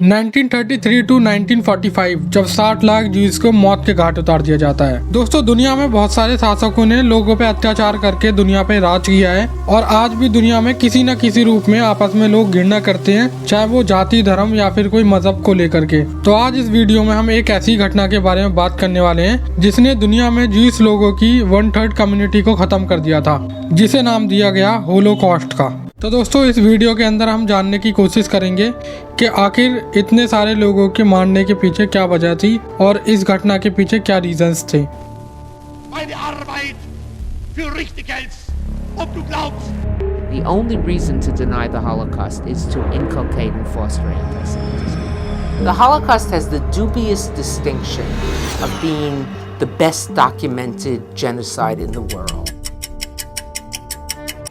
1933 to 1945 जब 60 lakh Jews को मौत के घाट उतार दिया जाता है। दोस्तों, दुनिया में बहुत सारे शासकों ने लोगों पे अत्याचार करके दुनिया पे राज किया है और आज भी दुनिया में किसी न किसी रूप में आपस में लोग घृणा करते हैं, चाहे वो जाति, धर्म या फिर कोई मजहब को लेकर के। तो आज इस वीडियो में हम एक ऐसी घटना के बारे में बात करने वाले हैं जिसने दुनिया में ज्यूज लोगों की 1/3 कम्युनिटी को खत्म कर दिया था, जिसे नाम दिया गया होलोकॉस्ट का। तो दोस्तों, इस वीडियो के अंदर हम जानने की कोशिश करेंगे कि आखिर इतने सारे लोगों के मारने के पीछे क्या वजह थी और इस घटना के पीछे क्या रीजंस थे। The only reason to deny the Holocaust is to inculcate and foster anti-Semitism. The Holocaust has the dubious distinction of being the best documented genocide in the world.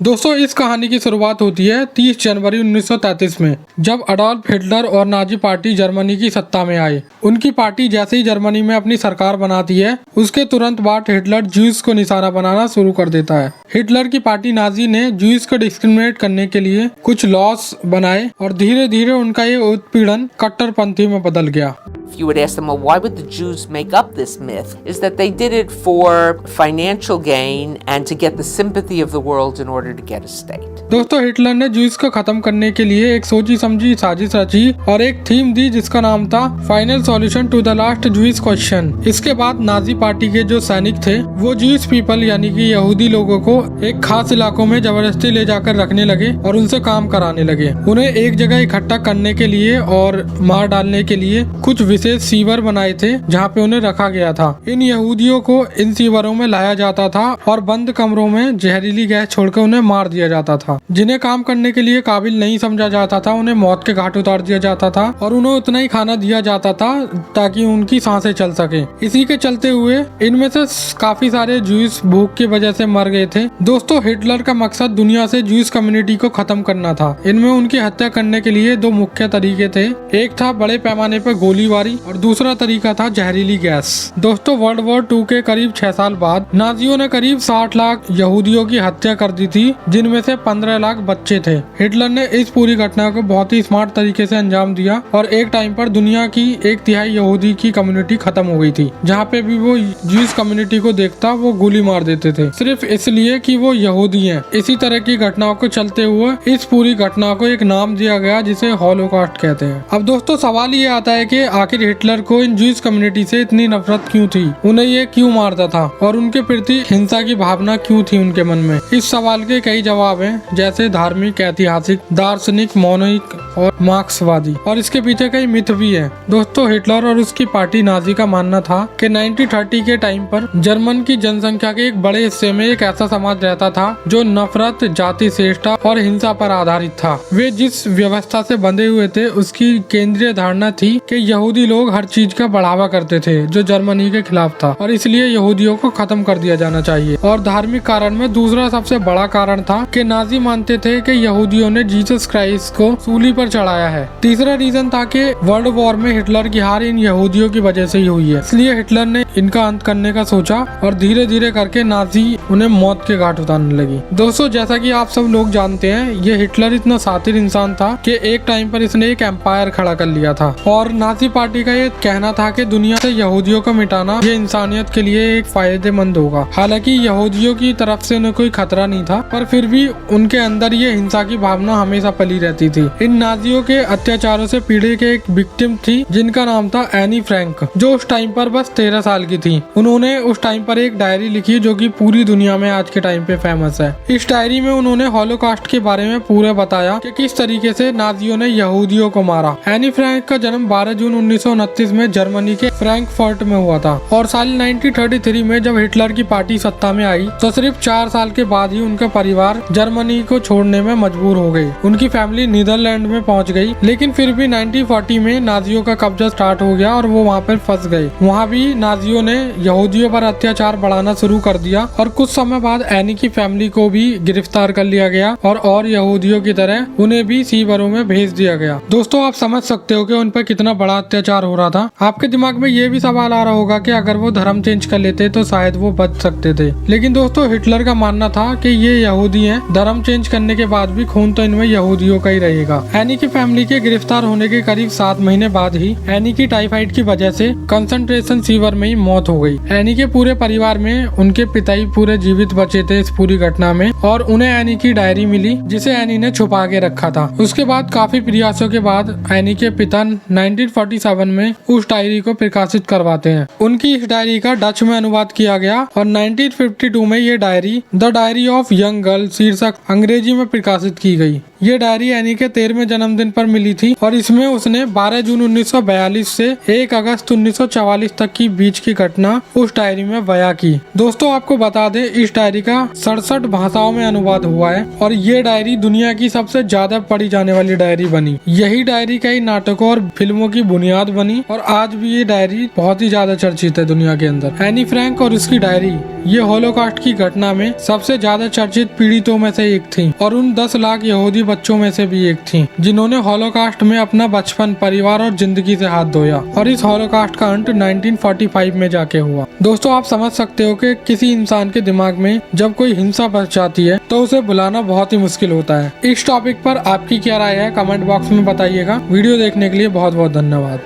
दोस्तों, इस कहानी की शुरुआत होती है 30 जनवरी 1933 में, जब अडॉल्फ हिटलर और नाजी पार्टी जर्मनी की सत्ता में आए। उनकी पार्टी जैसे ही जर्मनी में अपनी सरकार बनाती है, उसके तुरंत बाद हिटलर ज्यूज को निशाना बनाना शुरू कर देता है। हिटलर की पार्टी नाजी ने ज्यूज को डिस्क्रिमिनेट करने के लिए कुछ लॉस बनाए और धीरे धीरे उनका ये उत्पीड़न कट्टरपंथी में बदल गया। If you would ask them, well, why would the Jews make up this myth? Is that they did it for financial gain and to get the sympathy of the world in order to get a state. दोस्तों, Hitler ने Jews को खत्म करने के लिए एक सोची समझी साजिश रची और एक थीम दी जिसका नाम था final solution to the last Jews question. इसके बाद नाजी पार्टी के जो सैनिक थे वो ज्यूज पीपल यानी कि यहूदी लोगों को एक खास इलाकों में जबरदस्ती ले जाकर रखने लगे और उनसे काम कराने लगे। उन्हें एक जगह इकट्ठा करने के लिए और मार डालने के लिए कुछ विशेष सीवर बनाए थे जहाँ पे उन्हें रखा गया था। इन यहूदियों को इन सीवरों में लाया जाता था और बंद कमरों में जहरीली गैस छोड़कर उन्हें मार दिया जाता था। जिन्हें काम करने के लिए काबिल नहीं समझा जाता था उन्हें मौत के घाट उतार दिया जाता था और उन्हें उतना ही खाना दिया जाता था ताकि उनकी सांसें चल सके। इसी के चलते हुए इनमें से काफी सारे ज्यूज भूख की वजह से मर गए थे। दोस्तों, हिटलर का मकसद दुनिया से ज्यूज कम्युनिटी को खत्म करना था। इनमें उनकी हत्या करने के लिए दो मुख्य तरीके थे। एक था बड़े पैमाने पर गोलीबारी और दूसरा तरीका था जहरीली गैस। दोस्तों, वर्ल्ड वॉर 2 के करीब 6 साल बाद नाजियों ने करीब 60 लाख यहूदियों की हत्या कर दी थी, जिनमें से 15 लाख बच्चे थे। हिटलर ने इस पूरी घटना को बहुत ही स्मार्ट तरीके से अंजाम दिया और एक टाइम पर दुनिया की 1/3 यहूदी की कम्युनिटी खत्म हो गई थी। जहाँ पे भी वो ज्यूज कम्युनिटी को देखता वो गोली मार देते थे, सिर्फ इसलिए कि वो यहूदी हैं। इसी तरह की घटनाओं को चलते हुए इस पूरी घटना को एक नाम दिया गया जिसे होलोकॉस्ट कहते हैं। अब दोस्तों, सवाल ये आता है कि आखिर हिटलर को इन ज्यूज कम्युनिटी से इतनी नफरत क्यों थी, उन्हें ये क्यों मारता था और उनके प्रति हिंसा की भावना क्यों थी उनके मन में। इस सवाल के कई जवाब हैं, जैसे धार्मिक, ऐतिहासिक, दार्शनिक, मौलिक और मार्क्सवादी, और इसके पीछे कई मिथ भी है। दोस्तों, हिटलर और उसकी पार्टी नाजी का मानना था कि 1930 के टाइम पर जर्मन की जनसंख्या के एक बड़े हिस्से में एक ऐसा समाज रहता था जो नफरत, जाति श्रेष्ठता और हिंसा पर आधारित था। वे जिस व्यवस्था से बंधे हुए थे उसकी केंद्रीय धारणा थी कि यहूदी लोग हर चीज का बढ़ावा करते थे जो जर्मनी के खिलाफ था और इसलिए यहूदियों को खत्म कर दिया जाना चाहिए। और धार्मिक कारण में दूसरा सबसे बड़ा कारण था कि नाजी मानते थे कि यहूदियों ने जीसस क्राइस्ट को सूली पर चढ़ाया है। तीसरा रीजन था कि वर्ल्ड वॉर में हिटलर की हार इन यहूदियों की वजह से ही हुई है, इसलिए हिटलर ने इनका अंत करने का सोचा और धीरे धीरे करके नाजी उन्हें मौत के घाट उतारने लगी। दोस्तों, जैसा कि आप सब लोग जानते हैं, ये हिटलर इतना शातिर इंसान था कि एक टाइम पर इसने एक एम्पायर खड़ा कर लिया था और नाजी पार्टी का ये कहना था कि दुनिया से यहूदियों को मिटाना ये इंसानियत के लिए एक फायदेमंद होगा। हालांकि यहूदियों की तरफ से उन्हें कोई खतरा नहीं था, पर फिर भी उनके अंदर ये हिंसा की भावना हमेशा पली रहती थी। इन नाजियों के अत्याचारों से पीड़ित एक विक्टिम थी जिनका नाम था एनी फ्रैंक, जो उस टाइम पर बस 13 साल की थी। उन्होंने उस टाइम पर एक डायरी लिखी जो कि पूरी दुनिया में आज के टाइम पे फेमस है। इस डायरी में उन्होंने होलोकॉस्ट के बारे में पूरा बताया कि किस तरीके से नाजियों ने यहूदियों को मारा। एनी फ्रैंक का जन्म 12 जून 1929 में जर्मनी के फ्रैंकफर्ट में हुआ था और साल 1933 में जब हिटलर की पार्टी सत्ता में आई तो सिर्फ 4 साल के बाद ही उनका परिवार जर्मनी को छोड़ने में मजबूर हो गई। उनकी फैमिली नीदरलैंड में पहुंच गई, लेकिन फिर भी 1940 में नाजियों का कब्जा स्टार्ट हो गया और वो वहाँ पर फंस गए। वहाँ भी नाजियों ने यहूदियों पर अत्याचार बढ़ाना शुरू कर दिया और कुछ समय बाद एनी की फैमिली को भी गिरफ्तार कर लिया गया और यहूदियों की तरह उन्हें भी सीवरों में भेज दिया गया। दोस्तों, आप समझ सकते हो कि उन पर कितना बड़ा अत्याचार प्रचार हो रहा था। आपके दिमाग में ये भी सवाल आ रहा होगा कि अगर वो धर्म चेंज कर लेते तो शायद वो बच सकते थे, लेकिन दोस्तों हिटलर का मानना था कि ये यहूदी हैं, धर्म चेंज करने के बाद भी खून तो इनमें यहूदियों का ही रहेगा। एनी की फैमिली के गिरफ्तार होने के करीब 7 महीने बाद ही एनी की टाइफाइड की वजह से कंसंट्रेशन सीवर में ही मौत हो गई। एनी के पूरे परिवार में उनके पिता ही पूरे जीवित बचे थे इस पूरी घटना में, और उन्हें एनी की डायरी मिली जिसे एनी ने छुपा के रखा था। उसके बाद काफी प्रयासों के बाद एनी के पिता 1947 में उस डायरी को प्रकाशित करवाते हैं। उनकी इस डायरी का डच में अनुवाद किया गया और 1952 में ये diary the diary of young girl शीर्षक अंग्रेजी में प्रकाशित की गई। ये डायरी एनी के 13वें जन्मदिन पर मिली थी और इसमें उसने 12 जून 1942 से 1 अगस्त 1944 तक की बीच की घटना उस डायरी में बयां की। दोस्तों आपको बता दें इस डायरी का 67 भाषाओं में अनुवाद हुआ है और ये डायरी दुनिया की सबसे ज्यादा पढ़ी जाने वाली डायरी बनी। यही डायरी कई नाटकों और फिल्मों की बुनियाद बनी और आज भी ये डायरी बहुत ही ज्यादा चर्चित है दुनिया के अंदर। एनी फ्रैंक और उसकी डायरी ये होलोकॉस्ट की घटना में सबसे ज्यादा चर्चित पीड़ितों में से एक थी और उन 10 लाख यहूदी बच्चों में से भी एक थी जिन्होंने होलोकॉस्ट में अपना बचपन, परिवार और जिंदगी से हाथ धोया और इस होलोकॉस्ट का अंत 1945 में जाके हुआ। दोस्तों आप समझ सकते हो कि किसी इंसान के दिमाग में जब कोई हिंसा बच जाती है तो उसे भुलाना बहुत ही मुश्किल होता है। इस टॉपिक पर आपकी क्या राय है कमेंट बॉक्स में बताइएगा। वीडियो देखने के लिए बहुत बहुत धन्यवाद।